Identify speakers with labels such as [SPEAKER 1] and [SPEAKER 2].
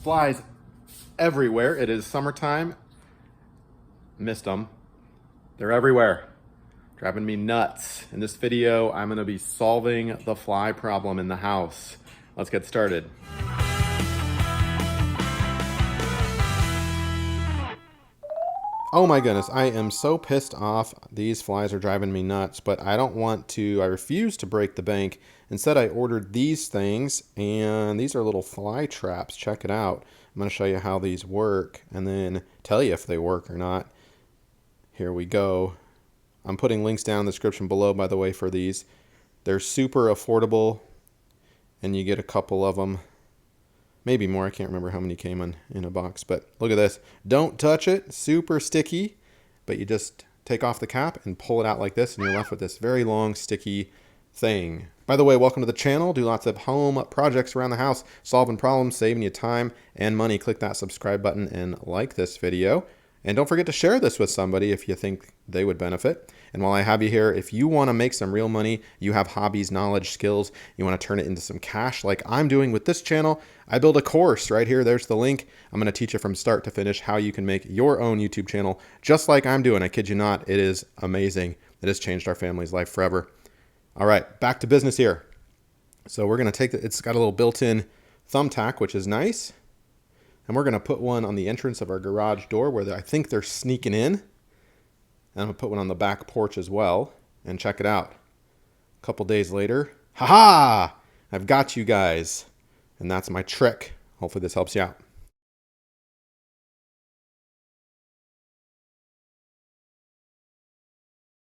[SPEAKER 1] flies everywhere. It is summertime. Missed them. They're everywhere. Driving me nuts. In this video, I'm gonna be solving the fly problem in the house. Let's get started. Oh my goodness, I am so pissed off. These flies are driving me nuts, but I refuse to break the bank. Instead, I ordered these things, and these are little fly traps. Check it out. I'm gonna show you how these work, and then tell you if they work or not. Here we go. I'm putting links down in the description below, by the way, for these. They're super affordable, and you get a couple of them. Maybe more. I can't remember how many came in a box, but look at this. Don't touch it. Super sticky, but you just take off the cap and pull it out like this, and you're left with this very long, sticky thing. By the way, welcome to the channel. Do lots of home projects around the house, solving problems, saving you time and money. Click that subscribe button and like this video. And don't forget to share this with somebody if you think they would benefit. And while I have you here, if you want to make some real money, you have hobbies, knowledge, skills, you want to turn it into some cash like I'm doing with this channel, I build a course right here. There's the link. I'm going to teach you from start to finish how you can make your own YouTube channel just like I'm doing. I kid you not. It is amazing. It has changed our family's life forever. All right, back to business here. So we're going to take it's got a little built-in thumbtack, which is nice. And we're going to put one on the entrance of our garage door where I think they're sneaking in. And I'm going to put one on the back porch as well. And check it out. A couple days later, haha! I've got you guys. And that's my trick. Hopefully this helps you out.